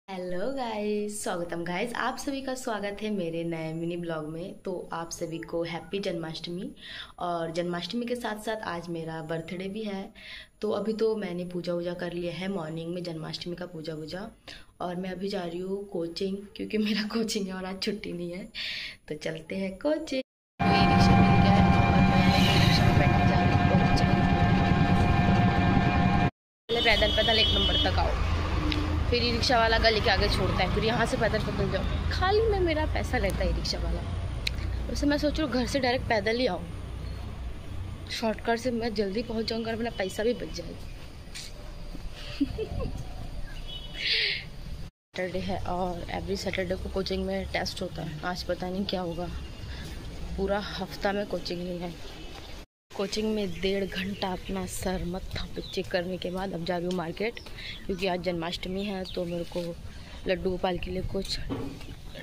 Hello guys, स्वागतम guys. आप सभी का स्वागत है मेरे नए मिनी ब्लॉग में। तो आप सभी को हैप्पी जन्माष्टमी। और जन्माष्टमी के साथ साथ आज मेरा बर्थडे भी है। तो अभी तो मैंने पूजा वूजा कर लिया है, मॉर्निंग में जन्माष्टमी का पूजा वूजा। और मैं अभी जा रही हूँ कोचिंग, क्योंकि मेरा कोचिंग है और आज छुट्टी नहीं है। तो चलते हैं कोचिंग। ये रिक्शा मिल गया है और मैं रिक्शा में बैठ के जा रही हूँ कोचिंग। पहले पैदल पैदल 1 नंबर तक आओ, फिर ई रिक्शा वाला गली के आगे छोड़ता है, फिर यहाँ से पैदल पैदल जाओ। खाली में मेरा पैसा लेता है ई रिक्शा वाला। वैसे मैं सोच रही हूँ घर से डायरेक्ट पैदल ही आऊँ, शॉर्टकट से मैं जल्दी पहुँच जाऊँगा और मेरा पैसा भी बच जाएगा। सैटरडे है और एवरी सैटरडे को कोचिंग में टेस्ट होता है। आज पता नहीं क्या होगा, पूरा हफ्ता में कोचिंग नहीं है। कोचिंग में 1.5 घंटा अपना सर मत्था पिच्चे करने के बाद अब जा रही हूँ मार्केट, क्योंकि आज जन्माष्टमी है। तो मेरे को लड्डू गोपाल के लिए कुछ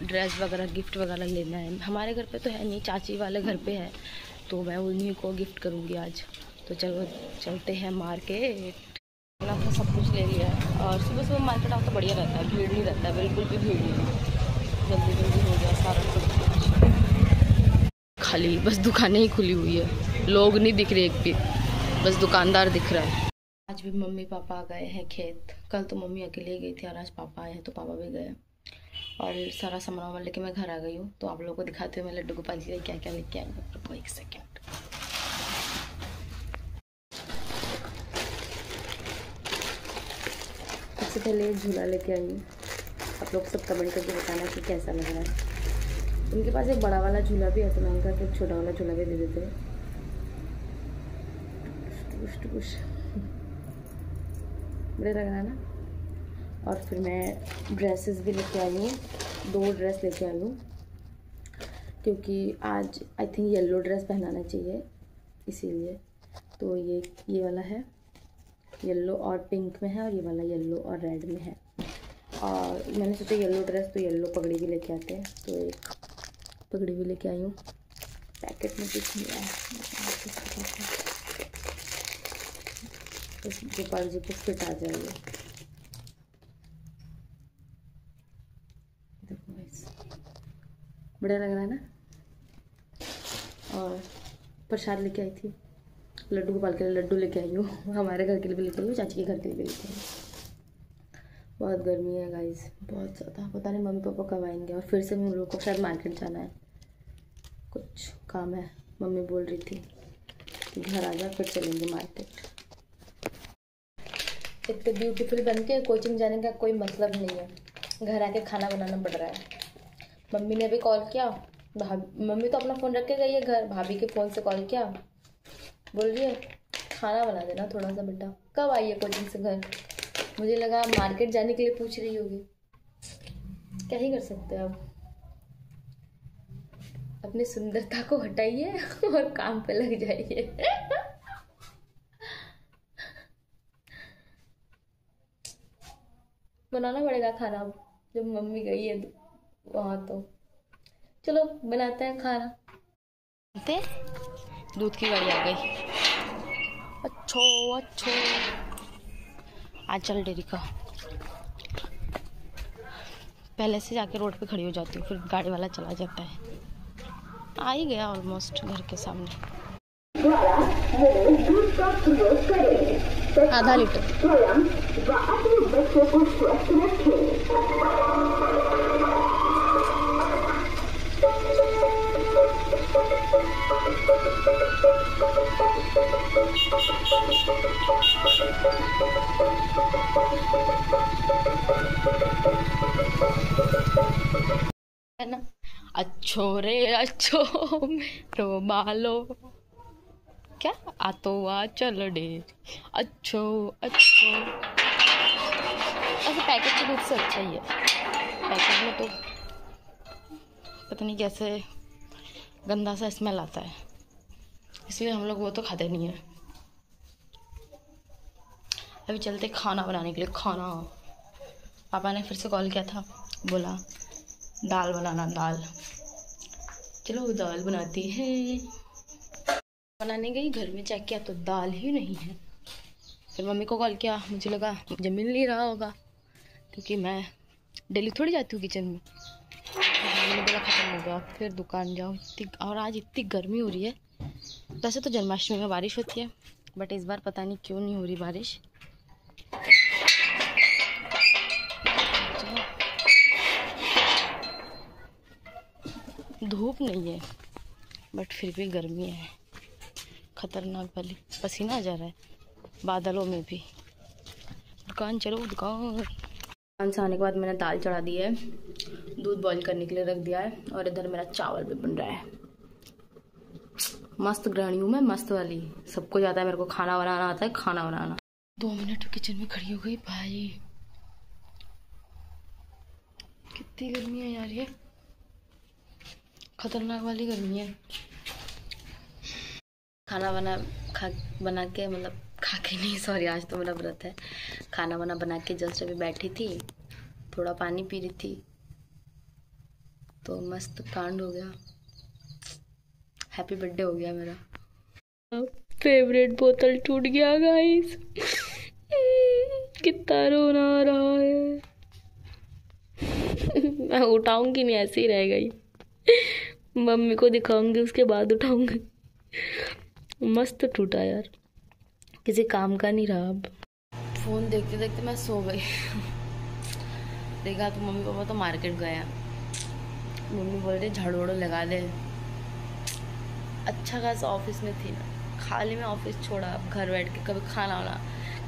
ड्रेस वगैरह गिफ्ट वगैरह लेना है। हमारे घर पे तो है नहीं, चाची वाले घर पे है, तो मैं उन्हीं को गिफ्ट करूँगी आज। तो चलो चलते हैं मार्केट। अपना सब कुछ ले लिया है और सुबह सुबह मार्केट आओ तो बढ़िया रहता है, भीड़ नहीं रहता है, बिल्कुल भी भीड़ नहीं है। जल्दी जल्दी हो गया सारा कुछ। खाली बस दुकानें ही खुली हुई है, लोग नहीं दिख रहे एक भी, बस दुकानदार दिख रहा है। आज भी मम्मी पापा गए हैं खेत। कल तो मम्मी अकेले गई थी और आज पापा आए हैं, तो पापा भी गए। और सारा सामान वामान लेके मैं घर आ गई हूँ। तो आप लोगों को दिखाते हुए मैं लड्डू गोपाल जी क्या क्या लेके आई हूँ। रुको 1 सेकेंड। सबसे पहले झूला लेके आई हूँ। आप लोग सब कमेंट करके बताना कि कैसा लग रहा है। उनके पास एक बड़ा वाला झूला भी है, तो मैं उनका एक छोटा वाला झूला भी दे देते हैं। बड़े लग रहा है ना। और फिर मैं ड्रेसेस भी लेके आई हूँ, 2 ड्रेस लेके आई हूँ, क्योंकि आज आई थिंक येलो ड्रेस पहनाना चाहिए, इसीलिए। तो ये वाला है येलो और पिंक में है, और ये वाला येलो और रेड में है। और मैंने सोचा येलो ड्रेस तो येलो पगड़ी भी लेके आते हैं, तो एक पगड़ी भी लेके आई हूँ। पैकेट में कुछ नहीं है, गोपाल जी को फिट आ जाएगी। देखो गाइस, बढ़िया लग रहा है ना। और प्रसाद लेके आई थी, लड्डू गोपाल के लिए लड्डू लेके आई हूँ, हमारे घर के लिए भी लेके आई हूँ, चाची के घर के लिए भी लेके आई हूँ। बहुत गर्मी है गाइस, बहुत ज़्यादा। पता नहीं मम्मी पापा कब आएंगे। और फिर से हम लोग को शायद मार्केट जाना है, कुछ काम है। मम्मी बोल रही थी कि घर आ जा फिर चलेंगे मार्केट। इतने ब्यूटीफुल बन के कोचिंग जाने का कोई मतलब नहीं है, घर आके खाना बनाना पड़ रहा है। मम्मी ने भी कॉल किया, मम्मी तो अपना फ़ोन रख के गई है घर, भाभी के फ़ोन से कॉल किया, बोल रही है खाना बना देना थोड़ा सा बेटा। कब आई है कोचिंग से घर? मुझे लगा मार्केट जाने के लिए पूछ रही होगी। क्या ही कर सकते हैं अब, अपनी सुंदरता को हटाइए और काम पे लग जाइए। बनाना पड़ेगा खाना अब, जब मम्मी गई है वहाँ। तो चलो बनाते हैं खाना। दूध की गाड़ी आ गई। अच्छो आंचल डेयरी का। पहले से जाके रोड पे खड़ी हो जाती हूँ, फिर गाड़ी वाला चला जाता है। आ ही गया ऑलमोस्ट घर के सामने। आधा लीटर। है ना। अच्छो रे अच्छो मेरो बालो, क्या आतो आ चल डे। अच्छो अच्छो, ऐसे पैकेट के दूध से अच्छा ही है। पैकेट में तो पता नहीं कैसे गंदा सा स्मेल आता है, इसलिए हम लोग वो तो खाते नहीं है। अभी चलते खाना बनाने के लिए। खाना पापा ने फिर से कॉल किया था, बोला दाल बनाना, दाल। चलो दाल बनाती है। बनाने गई, घर में चेक किया तो दाल ही नहीं है। फिर मम्मी को कॉल किया, मुझे लगा मुझे मिल नहीं रहा होगा, क्योंकि मैं डेली थोड़ी जाती हूँ किचन में। मैंने बोला ख़त्म हो गया, फिर दुकान जाओ। और आज इतनी गर्मी हो रही है। वैसे तो जन्माष्टमी में बारिश होती है, बट इस बार पता नहीं क्यों नहीं हो रही बारिश। धूप नहीं है बट फिर भी गर्मी है खतरनाक वाली। पसीना आ जा रहा है बादलों में भी। दुकान चलो दुकान से आने के बाद मैंने दाल चढ़ा दी है, दूध बॉईल करने के लिए रख दिया है, और इधर मेरा चावल भी बन रहा है। मस्त गृहिणी हूँ मैं, मस्त वाली। सबको जाता है मेरे को खाना बनाना आता है, खाना बनाना। 2 मिनट किचन में खड़ी हो गई भाई। कितनी गर्मी है यार, ये खतरनाक वाली गर्मी है। खाना बना के मतलब खा के नहीं, सॉरी आज तो मेरा व्रत है। खाना बना के जस्ट अभी बैठी थी, थोड़ा पानी पी रही थी तो मस्त कांड हो गया। हैप्पी बर्थडे हो गया मेरा। फेवरेट बोतल टूट गया गाइस। कितना रोना आ रहा है। मैं उठाऊंगी नहीं, ऐसे ही रह गई। मम्मी को दिखाऊंगी, उसके बाद उठाऊंगी। मस्त टूटा यार, किसी काम का नहीं रहा। अब फोन देखते देखते मैं सो गई। देखा तो मम्मी पापा तो मार्केट गया। मम्मी बोल रही झाड़ू वाड़ू लगा ले। अच्छा खासा ऑफिस में थी ना, खाली में ऑफिस छोड़ा, अब घर बैठ के कभी खाना वाना,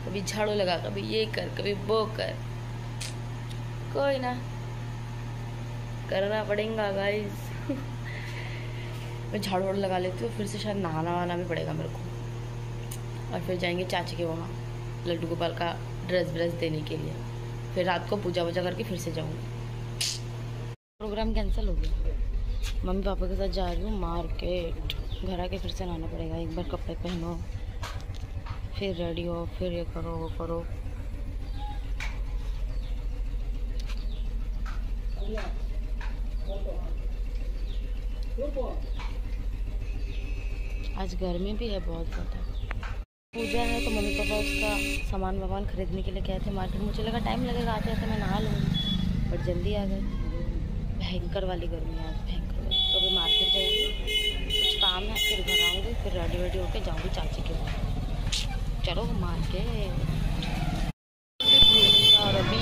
कभी झाड़ू लगा, कभी ये कर, कभी वो कर। कोई ना, करना पड़ेगा गाइस। मैं झाड़ू वाड़ू लगा लेती हूँ, फिर से शायद नहाना वहाना भी पड़ेगा मेरे को। और फिर जाएंगे चाची के वहाँ लड्डू गोपाल का ड्रेस देने के लिए। फिर रात को पूजा वूजा करके फिर से जाऊँगी। प्रोग्राम कैंसिल हो गया। मम्मी पापा के साथ जा रही हूँ मार्केट। घर आके फिर से नहाना पड़ेगा। एक बार कपड़े पहनो, फिर रेडी हो, फिर ये करो वो करो। आज गर्मी भी है बहुत ज़्यादा। पूजा है तो मम्मी पापा उसका सामान वामान खरीदने के लिए गए थे मार्केट। मुझे लगा टाइम लगेगा, आते आते मैं नहा लूँगी, बट जल्दी आ गए। भयंकर वाली गर्मी है आज, भयंकर। तो अभी मार्केट जाएंगे, कुछ काम है, फिर घर आऊँगी, फिर रेडी होके जाऊँगी चाची के वहाँ। चलो मार्केट। और अभी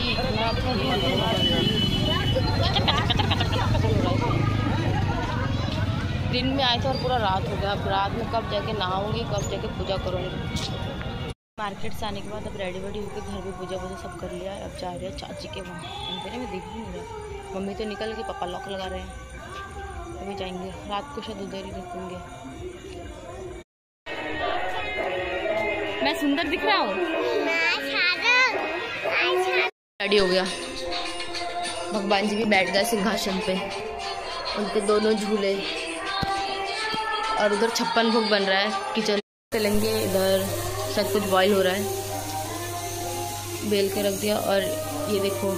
दिन में आए थे और पूरा रात हो गया। अब रात में कब जाके नहाऊंगी, कब जाके पूजा करूँगी। मार्केट से आने के बाद अब रेडी होकर घर भी पूजा सब कर लिया। अब जा रहे हैं चाची के वहाँ। अंधेरे में दिख नहीं रहा। मम्मी तो निकल गई, पापा लॉक लगा रहे हैं। अभी जाएंगे, रात को शायद उधर ही रुकेंगे। मैं सुंदर दिख रहा हूँ? रेडी हो गया। भगवान जी भी बैठ गए सिंहासन पे, उनके दोनों झूले। और उधर 56 भोग बन रहा है। किचन चलेंगे, इधर सब कुछ बॉईल हो रहा है। बेल के रख दिया। और ये देखो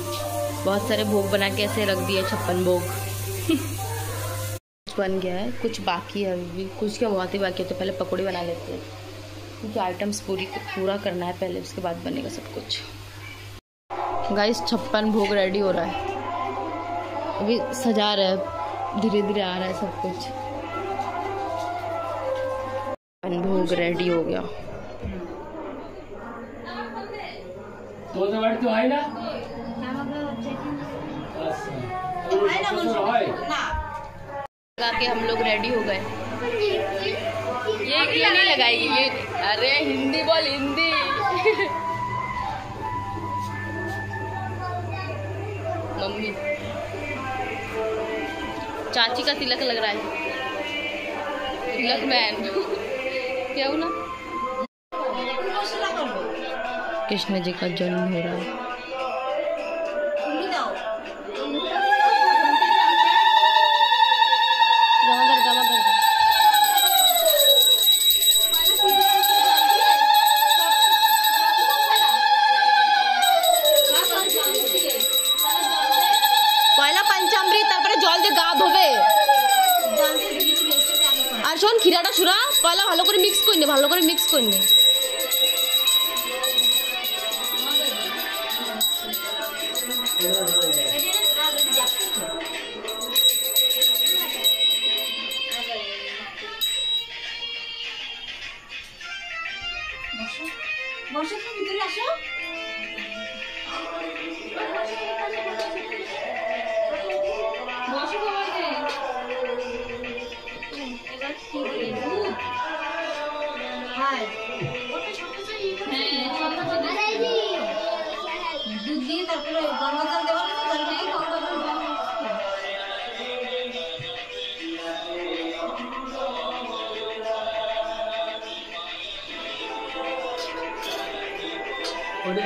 बहुत सारे भोग बना के ऐसे रख दिए, 56 भोग। बन गया है, कुछ बाकी है अभी। कुछ क्या बहुत ही बाकी है, तो पहले पकौड़ी बना लेते हैं क्योंकि आइटम्स पूरा करना है पहले, उसके बाद बनेगा सब कुछ। गाइस 56 भोग रेडी हो रहा है। अभी सजा रहा है, धीरे धीरे आ रहा है सब कुछ। भोग रेडी हो गया। लगा के हम लोग रेडी हो गए। ये क्यों नहीं लगाएगी ये? अरे हिंदी बोल, हिंदी। मम्मी चाची का तिलक लग रहा है, तिलक मैन। क्या हुआ ना? कृष्ण जी का जन्म हो रहा है। पहला पंचामृत तारपरे जल দিয়ে গা ধোবে। আর শোন ক্ষীরাটা ছুরা পয়লা ভালো করে মিক্স করে নে, ভালো করে মিক্স করে নে।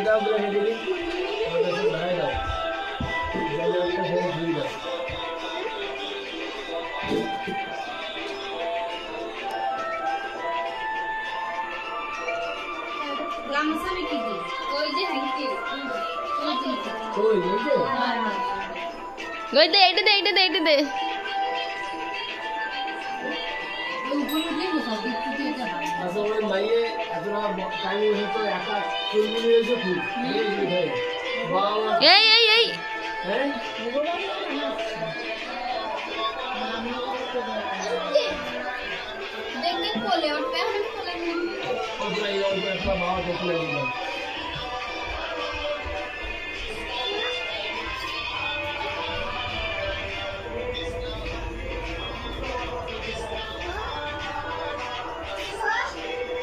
দাও বলে রেডি দিই ওটা তো দাঁড়ায় দাও জায়গা সব ধুই দাও গামছা আমি কি দিই ওই যে হ্যাঙ্কি ওই যে ওই দে এইটা দে এইটা দে এইটা দে আচ্ছা ওই মাইয়ে এতটা টাইম হতো একা চুলগুলো এসে খুব বাবা এই এই এই হ্যাঁ দেখে কোলে और पे हम कोले और भाई और ऐसा बात होती है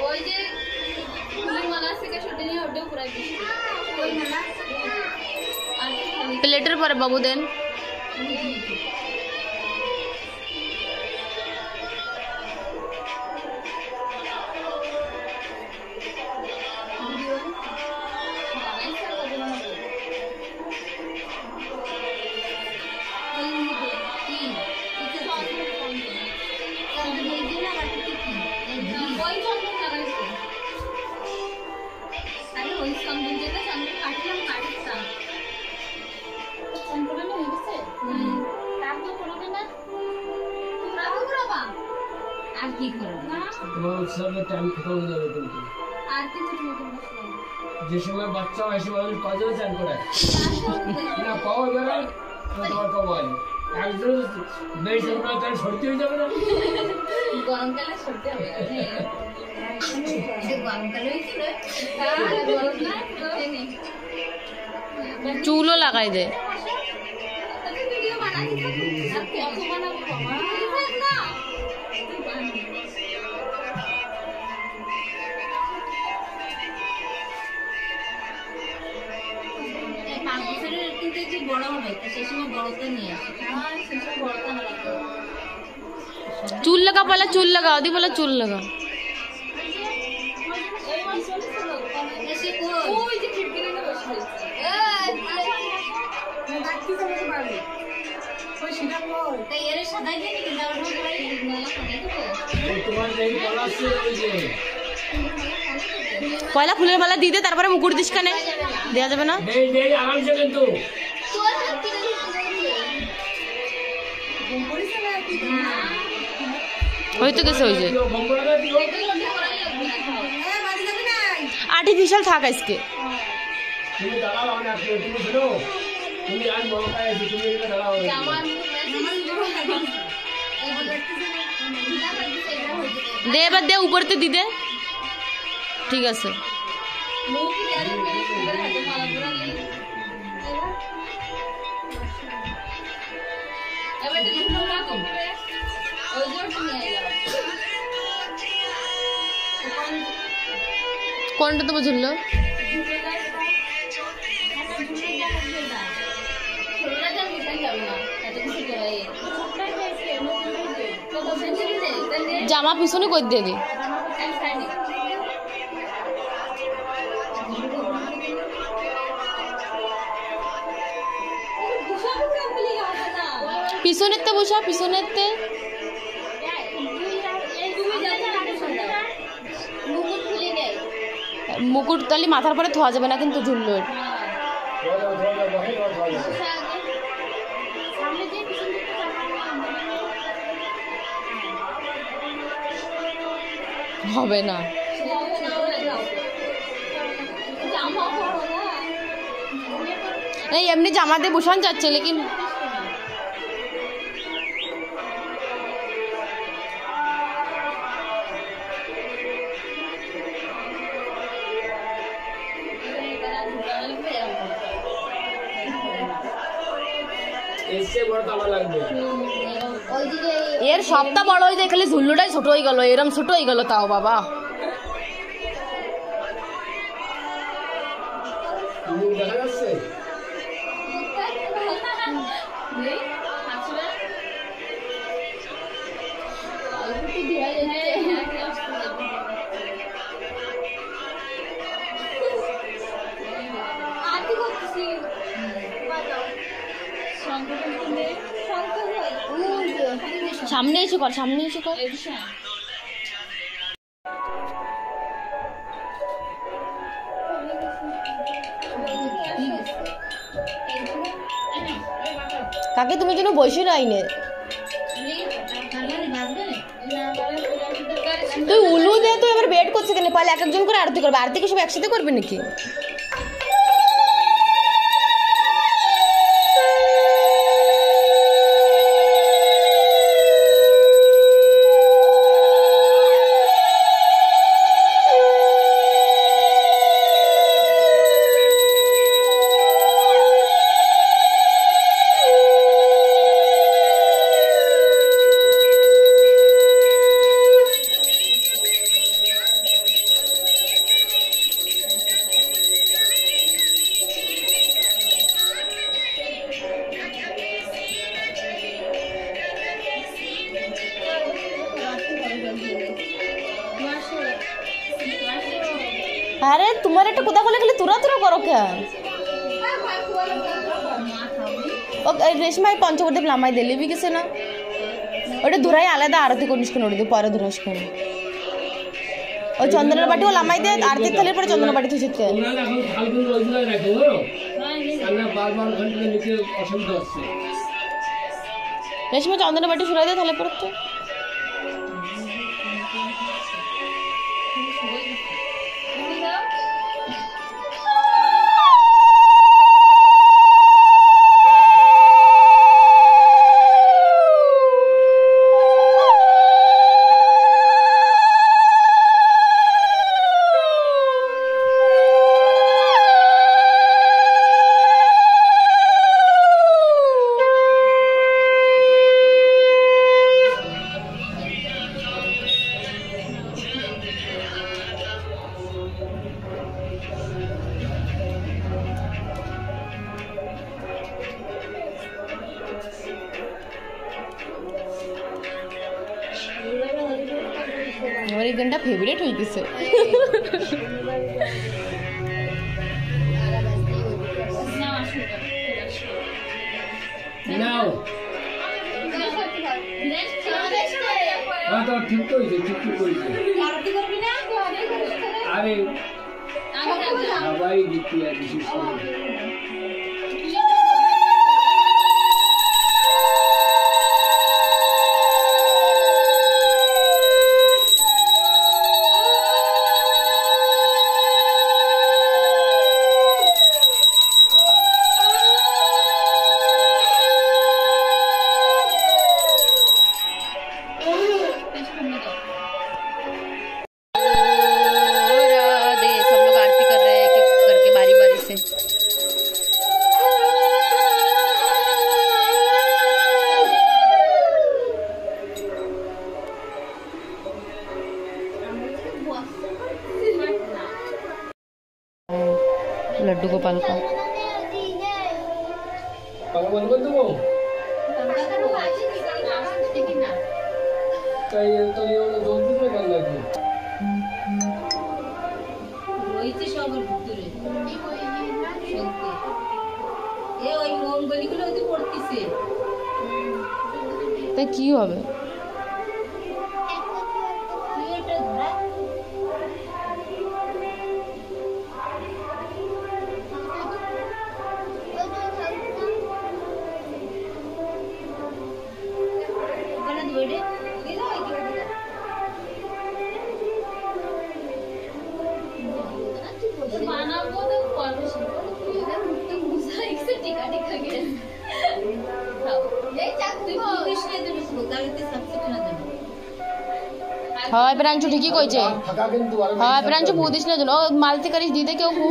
ওই যে ফুলি মালা থেকে ছোট নিয়ে ওটা পুরাই দিছি ওই মালা আর প্লেটের পরে বাবু দেন যে সময় বাচ্চা হয় সে মানুষ কজন চান করে না পাওয়া যাবে তোমার কমাই একজন বেশ আপনার সত্যি হয়ে যাবে না গরমকালে সরতে হবে গরমকালে চুলও লাগাই দে चूल लगा पहले चूल लगा दी बोला चूल लगा पहला फुलेर माला दी दे तारपरे मुकुट दिस काने देया जाबे ना आराम से किन्तु হয়তো গেছে ওই যে আর্টিফিশিয়াল থাক আজকে তুমি দাঁড়াও না তুমি শুনো তুমি আজ মৌকায় এসে তুমি এটা দাঁড়াও দে এবার দে উপরতে দি দে ঠিক আছে কোনটা তো বুঝলো জামা পিছনে কই দিয়ে দি পিছনেতে বসা পিছনেতে মুকুট তালি মাথার পরে থোয়া যাবে না কিন্তু ঝুললো হবে না नहीं एमनी जामा दे बुशान जाच्छे लेकिन এর সবটা বড় হয়ে যায় খালি ঝুল্লুটাই ছোট হয়ে গেল এরম ছোট হয়ে গেল তাও বাবা দেখা যাচ্ছে সামনে এসে কর, সামনে এসে কর। কাকে তুমি যেন বসে রাইনে তুই উলু দে, তুই এবার বেড করছে কেন? পালে এক একজন করে আরতি করবে, আরতি কি সব একসাথে করবে নাকি? আরে তোমার একটা কথা বলে গেলে তুরা তুরা করো কে? ও রেশমাই পঞ্চবদেব লামাই দিলি বি কিছু না, ওটা ধরাই আলাদা আরতি করিস কেন? ওটা পরে ধরাস কেন? ওই চন্দনের বাটি ও লামাই দে, আরতির থালের পরে চন্দনের বাটি থুইছিস কে? রেশমা চন্দনের বাটি সরাই দে থালে পরে তো। আমার এই গানটা ফেভারিট হয়ে গেছে। আরে সবাই দিতে বিশেষ করে लड्डू गोपाल का তাই কি হবে? হয় প্রাঞ্চু ঠিকই কইছে, হয় প্রাঞ্চু বউ দিস না, ও মালতি করিস দিতে কেউ বউ।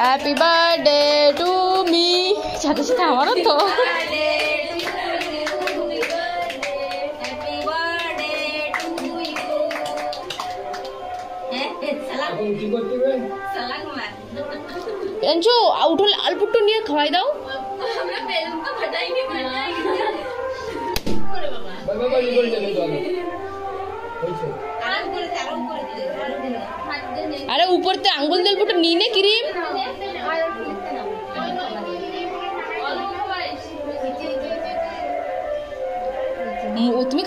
হ্যাপি বার্থডে টু মি, সাথে সাথে আমারও তো। প্রাঞ্চু উঠো, লাল পুট্টু নিয়ে খাওয়াই দাও। अरे ऊपर ते आंगुल दिल पुट नीने क्रीम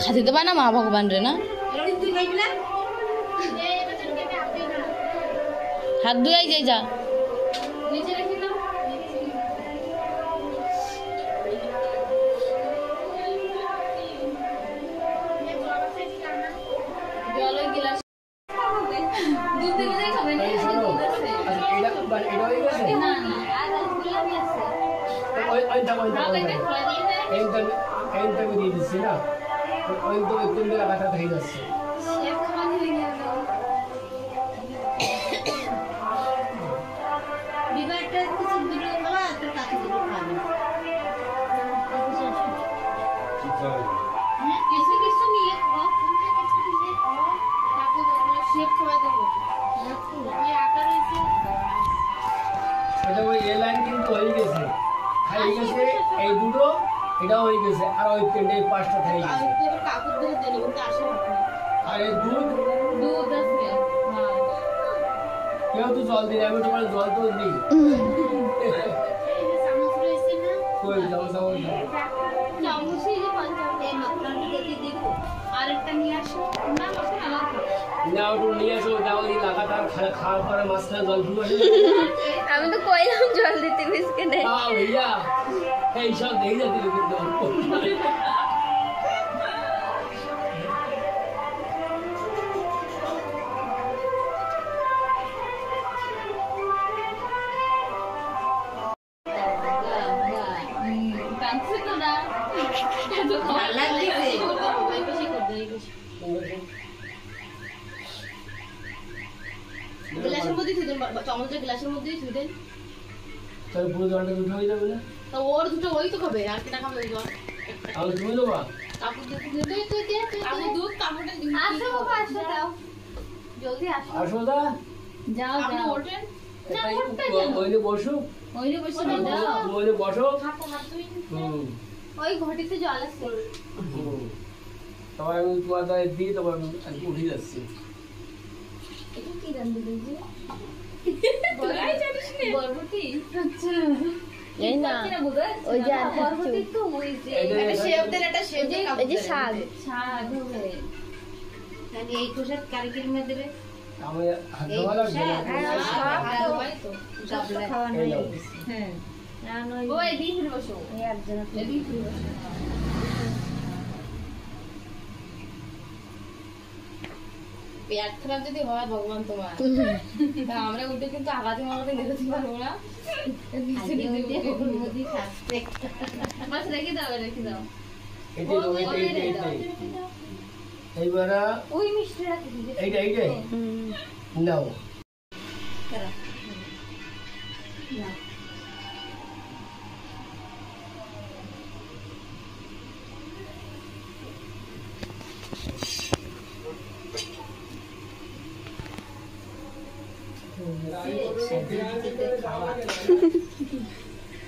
খাতে দেবা না মা ভগবান রে না হাত ধুয়াই যাই যা দিয়ে দিচ্ছি না ওই তো একটু লাগাতার হয়ে যাচ্ছে ওই এ লাইন কিন্তু হয়ে গেছে হয়ে গেছে এই দুটো এটাও হয়ে গেছে আর ওই তিনটে পাঁচটা হয়ে গেছে আর এই দুধ কেউ তো জল দিই আমি তোমার জল তো দিই কই যাও যাও খাওয়ার পরে মাছটা জল আমি তো কইলাম জল দিতে বিস্কুটে भैया এইসব দেখে যাচ্ছিল কিন্তু গ্লাসের মধ্যে ধুই দেন চামচের গ্লাসের মধ্যে ধুই দেন তাহলে পুরো জলটা উঠে হয়ে যাবে না তো ওর দুটো ওই তো খাবে আর কিটা খাবে জল আমি ধুয়ে দেবো কাপড় দিয়ে আমি দুধ কাপড়টা দিই আসো বাবা আসো দাও জলদি আসো আসো দা যাও আপনি ওঠেন না উঠতে ওইনে বসো যাও ওইনে বসো থাকো না তুমি ওই ঘটিতে জল আছে তবে আমি তোমার দাঁড়িয়ে দিই তবে আমি উঠে যাচ্ছি এটা কি রান্না দিয়েছি বলাই জানিস না বরবটি আচ্ছা এই না ওই যে আর বরবটি তো হইছে এটা শেপ দেন এটা শেপ দেন এই যে শাক হবে মানে এই কোষার কারিগরি মে দেবে আমি হাত ধোয়া লাগবে খাওয়া নাই হ্যাঁ ওই দিই ফিরে বসো এই একজন দিই ফিরে বসো পেট খারাপ যদি হয় ভগবান তোমার তা আমরা উঠে কিন্তু আগাতে মাগাতে নিতে পারবো না বাস রেখে দাও এইবার ওই মিষ্টিটা কি এইটা নাও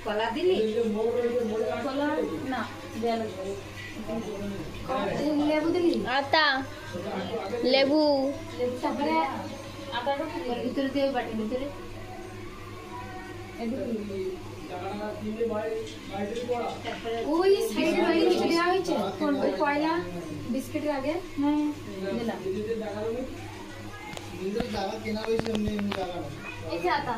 কলা দিলি কলা না লেবু দিলি আতা লেবু তারপরে আটাটা ভিতরে দিয়ে বাটির ভিতরে ওই সাইডে ওই দেওয়া হয়েছে কোন ওই কয়লা বিস্কিটের আগে হ্যাঁ দিলাম এই যে আটা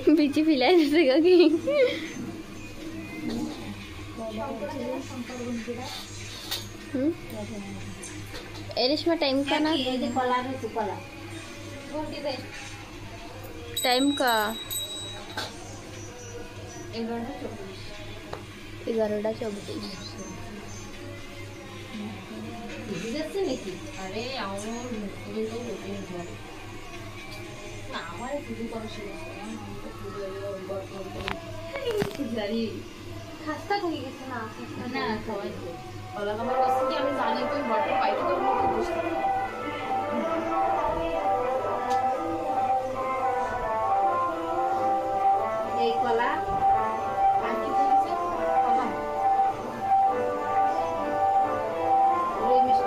बीची फिलाई देगा कि एरिश में टाइम का ना कला है तू कला टाइम का 11:24 যাচ্ছে নাকি अरे आओ না আমার শুধু করা ছিল জানি খাস্তা হয়ে গেছে না না সবাই কলা কামার কাছ থেকে আমি জানি তুই বটল পাইতে তোর মুখে বসতে এই কলা আর কি বলছে কলা ওই মিষ্টি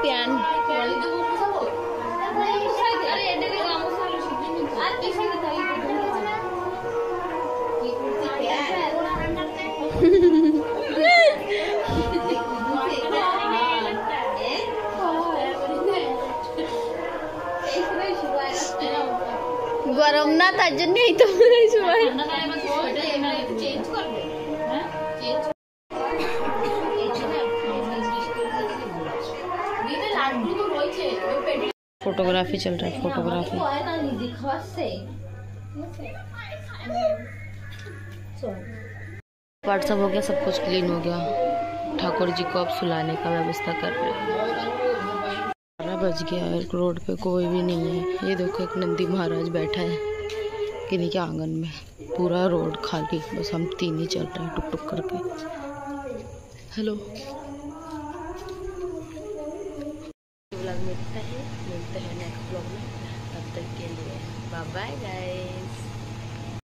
प्यान गरम ना ताजन नहीं तो फोटोग्राफी चल रहा है, फोटोग्राफी। व्हाट्सअप हो गया, सब कुछ क्लीन हो गया। ठाकुर जी को अब सुलाने का व्यवस्था कर रहे हैं। 12 बज गया है, रोड पे कोई भी नहीं है। ये देखो एक नंदी महाराज बैठा है किन्हीं के आंगन में, पूरा रोड खाली, बस हम 3 ही चल रहे हैं टुक टुक करके। हेलो, व्लॉग मिलता है नेक्स्ट व्लॉग में। तब तक के लिए बाय बाय गाइस।